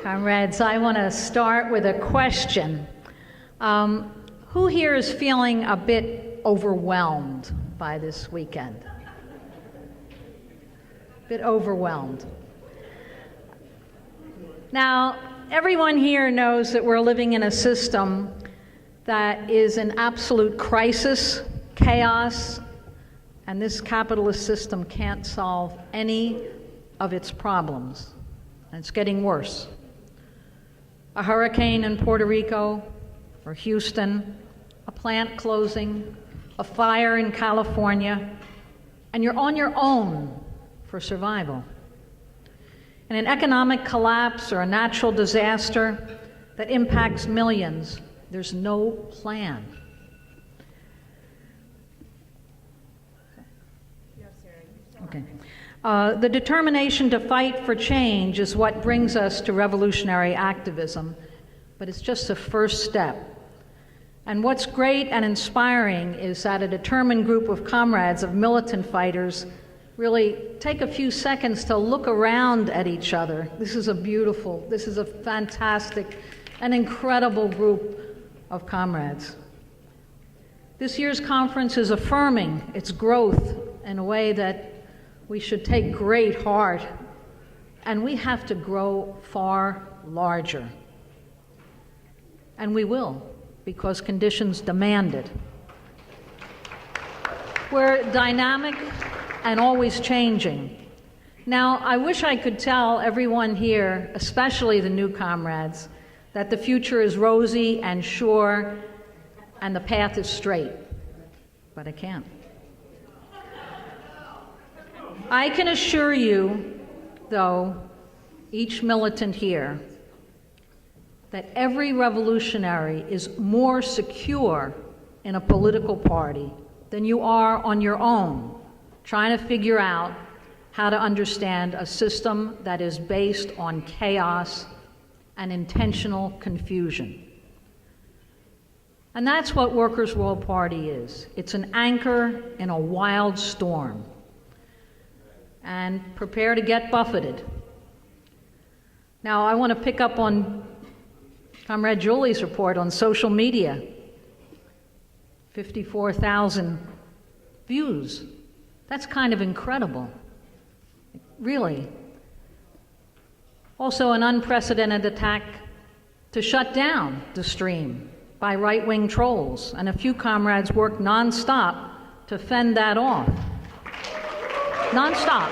Comrades, I want to start with a question. Who here is feeling a bit overwhelmed by this weekend? A bit overwhelmed. Now, everyone here knows that we're living in a system that is in absolute crisis, chaos, and this capitalist system can't solve any of its problems. And it's getting worse. A hurricane in Puerto Rico or Houston, a plant closing, a fire in California, and you're on your own for survival. In an economic collapse or a natural disaster that impacts millions, there's no plan. Okay. The determination to fight for change is what brings us to revolutionary activism, but it's just the first step. And what's great and inspiring is that a determined group of comrades, of militant fighters, really take a few seconds to look around at each other. This is a fantastic and incredible group of comrades. This year's conference is affirming its growth in a way that we should take great heart, and we have to grow far larger. And we will, because conditions demand it. We're dynamic and always changing. Now, I wish I could tell everyone here, especially the new comrades, that the future is rosy and sure and the path is straight, but I can't. I can assure you, though, each militant here, that every revolutionary is more secure in a political party than you are on your own, trying to figure out how to understand a system that is based on chaos and intentional confusion. And that's what Workers' World Party is. It's an anchor in a wild storm. And prepare to get buffeted. Now, I want to pick up on Comrade Julie's report on social media. 54,000 views. That's kind of incredible. Really. Also, an unprecedented attack to shut down the stream by right-wing trolls, and a few comrades worked nonstop to fend that off. Non-stop.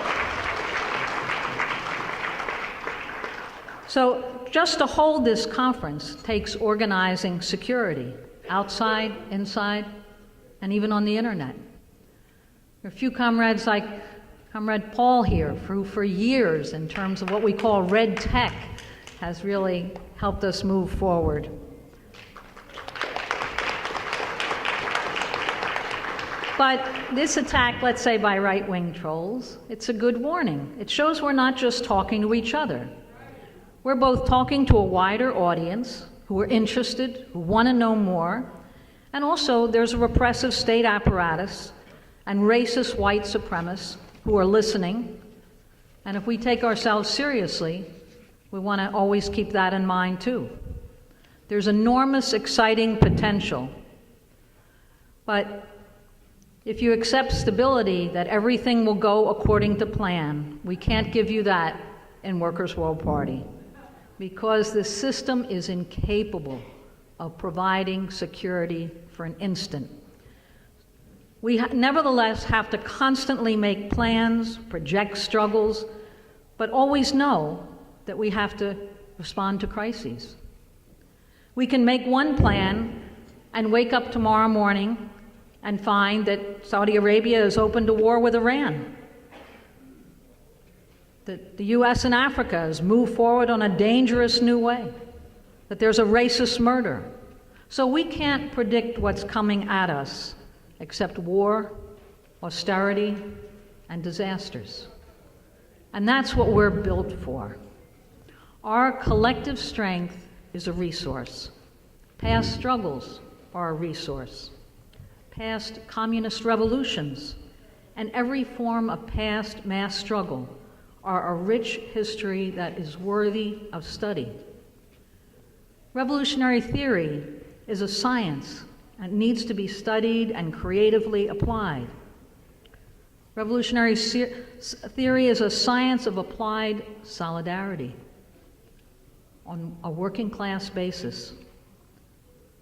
So just to hold this conference takes organizing security, outside, inside, and even on the internet. There are a few comrades like Comrade Paul here, who for years, in terms of what we call red tech, has really helped us move forward. But this attack, let's say by right-wing trolls, it's a good warning. It shows we're not just talking to each other. We're both talking to a wider audience who are interested, who want to know more, and also there's a repressive state apparatus and racist white supremacists who are listening. And if we take ourselves seriously, we want to always keep that in mind too. There's enormous, exciting potential. But if you accept stability, that everything will go according to plan, we can't give you that in Workers' World Party, because the system is incapable of providing security for an instant. We nevertheless have to constantly make plans, project struggles, but always know that we have to respond to crises. We can make one plan and wake up tomorrow morning and find that Saudi Arabia has opened a war with Iran, that the US and Africa has moved forward on a dangerous new way, that there's a racist murder. So we can't predict what's coming at us except war, austerity, and disasters. And that's what we're built for. Our collective strength is a resource. Past struggles are a resource. Past communist revolutions and every form of past mass struggle are a rich history that is worthy of study. Revolutionary theory is a science and needs to be studied and creatively applied. Revolutionary theory is a science of applied solidarity on a working class basis.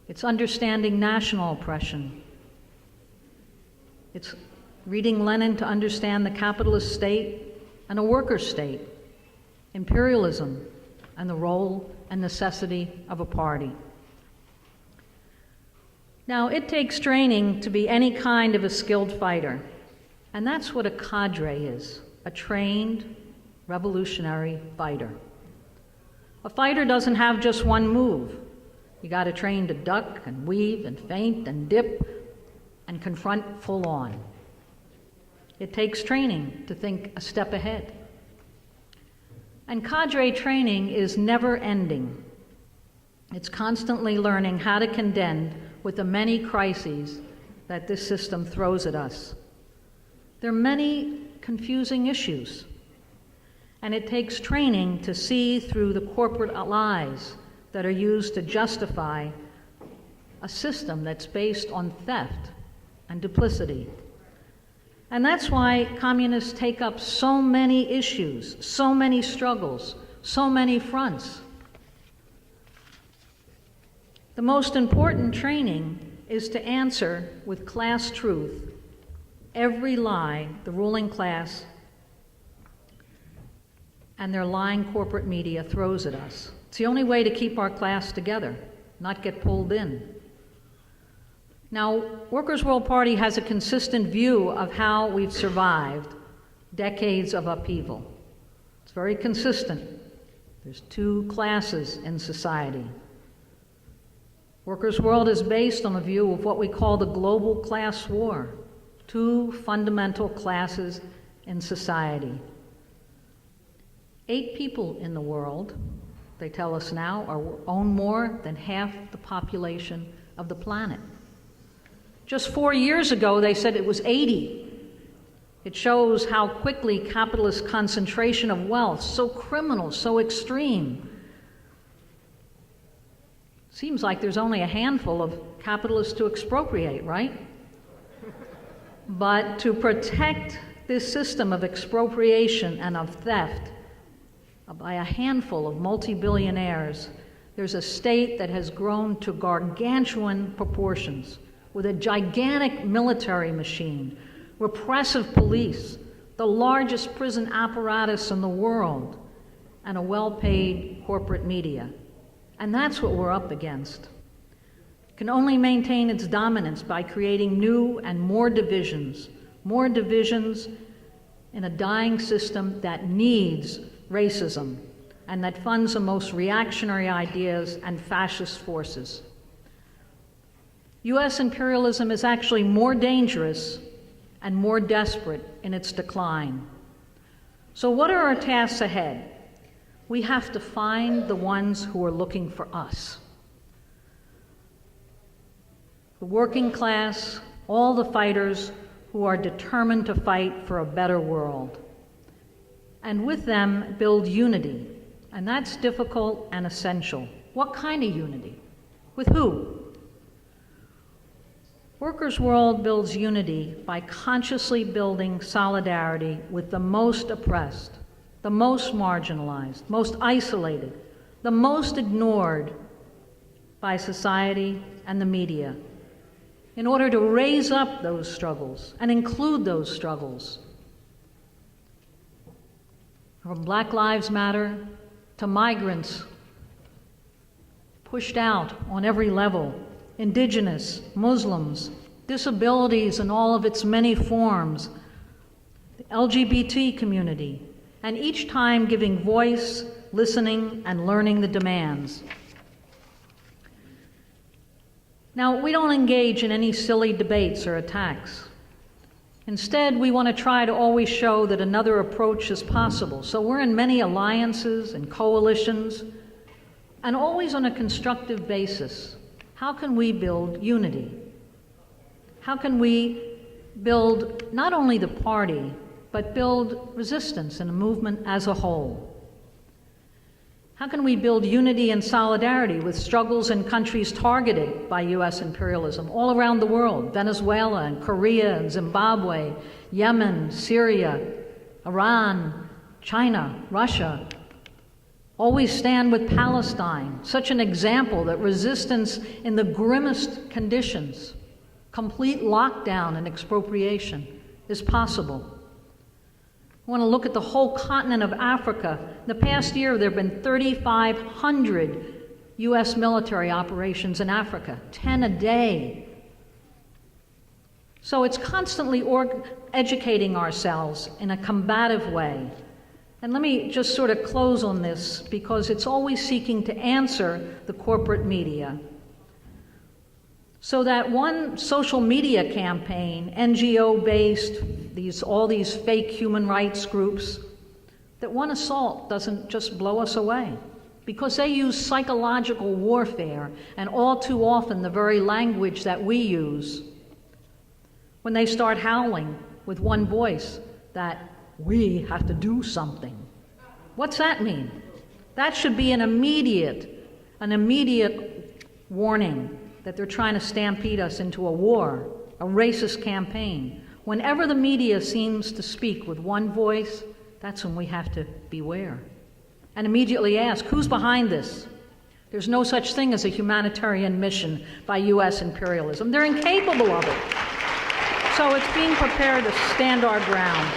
It's understanding national oppression. It's reading Lenin to understand the capitalist state and a worker state, imperialism, and the role and necessity of a party. Now, it takes training to be any kind of a skilled fighter, and that's what a cadre is, a trained revolutionary fighter. A fighter doesn't have just one move. You got to train to duck and weave and feint and dip and confront full on. It takes training to think a step ahead. And cadre training is never ending. It's constantly learning how to contend with the many crises that this system throws at us. There are many confusing issues, and it takes training to see through the corporate lies that are used to justify a system that's based on theft and duplicity. And that's why communists take up so many issues, so many struggles, so many fronts. The most important training is to answer with class truth every lie the ruling class and their lying corporate media throws at us. It's the only way to keep our class together, not get pulled in. Now, Workers' World Party has a consistent view of how we've survived decades of upheaval. It's very consistent. There's two classes in society. Workers' World is based on a view of what we call the global class war, two fundamental classes in society. 8 people in the world, they tell us now, own more than half the population of the planet. Just 4 years ago, they said it was 80. It shows how quickly capitalist concentration of wealth, so criminal, so extreme. Seems like there's only a handful of capitalists to expropriate, right? But to protect this system of expropriation and of theft by a handful of multi-billionaires, there's a state that has grown to gargantuan proportions, with a gigantic military machine, repressive police, the largest prison apparatus in the world, and a well-paid corporate media. And that's what we're up against. It can only maintain its dominance by creating new and more divisions in a dying system that needs racism and that funds the most reactionary ideas and fascist forces. U.S. imperialism is actually more dangerous and more desperate in its decline. So what are our tasks ahead? We have to find the ones who are looking for us. The working class, all the fighters who are determined to fight for a better world. And with them, build unity. And that's difficult and essential. What kind of unity? With who? Workers' World builds unity by consciously building solidarity with the most oppressed, the most marginalized, most isolated, the most ignored by society and the media, in order to raise up those struggles and include those struggles. From Black Lives Matter to migrants pushed out on every level, Indigenous, Muslims, disabilities in all of its many forms, the LGBT community, and each time giving voice, listening, and learning the demands. Now, we don't engage in any silly debates or attacks. Instead, we want to try to always show that another approach is possible. So we're in many alliances and coalitions, and always on a constructive basis. How can we build unity? How can we build not only the party, but build resistance in a movement as a whole? How can we build unity and solidarity with struggles in countries targeted by US imperialism all around the world? Venezuela and Korea and Zimbabwe, Yemen, Syria, Iran, China, Russia. Always stand with Palestine, such an example that resistance in the grimmest conditions, complete lockdown and expropriation, is possible. I want to look at the whole continent of Africa. In the past year, there have been 3,500 US military operations in Africa, 10 a day. So it's constantly educating ourselves in a combative way. And let me just sort of close on this, because it's always seeking to answer the corporate media. So that one social media campaign, NGO-based, all these fake human rights groups, that one assault doesn't just blow us away, because they use psychological warfare, and all too often the very language that we use. When they start howling with one voice that we have to do something. What's that mean? That should be an immediate warning that they're trying to stampede us into a war, a racist campaign. Whenever the media seems to speak with one voice, that's when we have to beware. And immediately ask, who's behind this? There's no such thing as a humanitarian mission by US imperialism. They're incapable of it. So it's being prepared to stand our ground.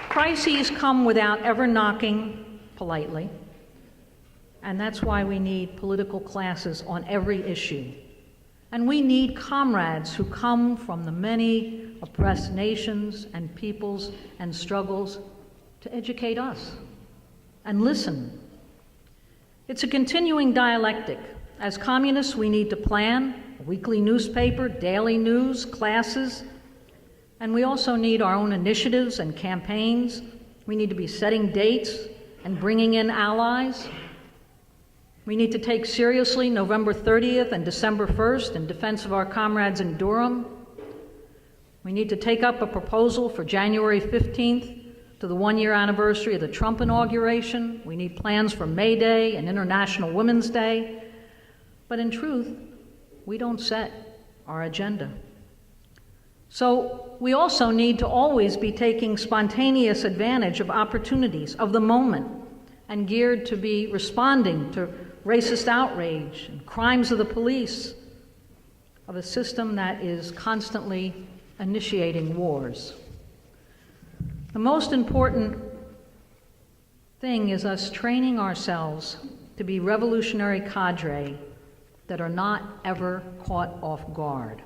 Crises come without ever knocking politely. And that's why we need political classes on every issue. And we need comrades who come from the many oppressed nations and peoples and struggles to educate us and listen. It's a continuing dialectic. As communists, we need to plan a weekly newspaper, daily news, classes, and we also need our own initiatives and campaigns. We need to be setting dates and bringing in allies. We need to take seriously November 30th and December 1st in defense of our comrades in Durham. We need to take up a proposal for January 15th to the one-year anniversary of the Trump inauguration. We need plans for May Day and International Women's Day. But in truth, we don't set our agenda. So we also need to always be taking spontaneous advantage of opportunities of the moment and geared to be responding to racist outrage and crimes of the police, of a system that is constantly initiating wars. The most important thing is us training ourselves to be revolutionary cadre that are not ever caught off guard.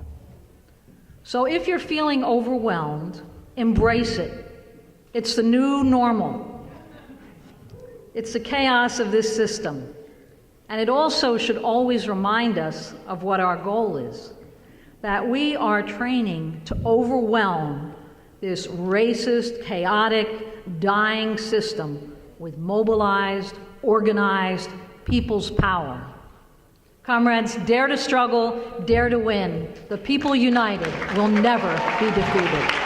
So if you're feeling overwhelmed, embrace it. It's the new normal. It's the chaos of this system. And it also should always remind us of what our goal is, that we are training to overwhelm this racist, chaotic, dying system with mobilized, organized people's power. Comrades, dare to struggle, dare to win. The people united will never be defeated.